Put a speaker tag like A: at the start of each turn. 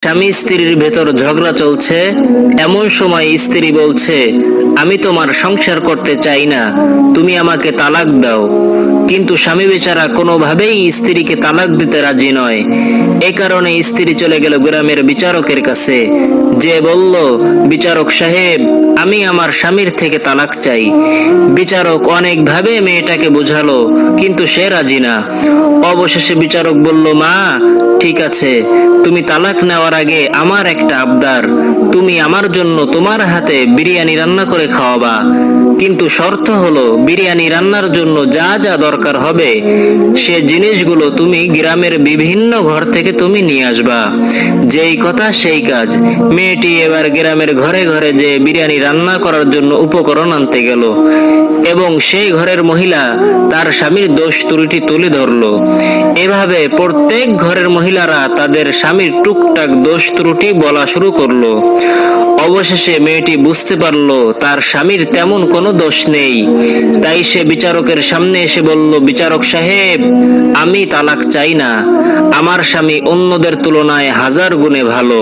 A: স্বামী স্ত্রীর ভেতর ঝগড়া চলছে। এমন সময় স্ত্রী বলছে, আমি তোমার সংসার করতে চাই না, তুমি আমাকে তালাক দাও। কিন্তু স্বামী বেচারা কোনোভাবেই স্ত্রীকে তালাক দিতে রাজি নয়। এ কারণে স্ত্রী চলে গেল গ্রামের বিচারকের কাছে, যে বলল, বিচারক সাহেব, আমি আমার স্বামীর থেকে তালাক চাই। বিচারক অনেকভাবে মেয়েটাকে বোঝালো, কিন্তু সে রাজি না। অবশেষে বিচারক বলল, মা, ঠিক আছে, তুমি তালাক নেওয়ার আগে আমার একটা আবদার, তুমি আমার জন্য তোমার হাতে বিরিয়ানি রান্না করে খাওয়াবা। কিন্তু শর্ত হলো, বিরিয়ানি রান্নার জন্য যা যা দরকার হবে সে জিনিসগুলো তুমি গ্রামের বিভিন্ন ঘর থেকে তুমি নিয়ে আসবা। যেই কথা সেই কাজ। মেয়েটি এবার গ্রামের ঘরে ঘরে যে বিরিয়ানি রান্না করার জন্য উপকরণ আনতে গেল, এবং সেই ঘরের মহিলা তার স্বামীর দোষ ত্রুটি তুলে ধরলো। এভাবে প্রত্যেক ঘরের মহিলারা তাদের স্বামীর টুকটাক দোষ ত্রুটি বলা শুরু করলো। অবশেষে মেয়েটি বুঝতে পারলো তার স্বামীর তেমন কোনো দোষ নেই। তাই সে বিচারকের সামনে এসে বলল, বিচারক সাহেব, আমি তালাক চাই না, আমার স্বামী অন্যদের তুলনায় হাজার গুণে ভালো।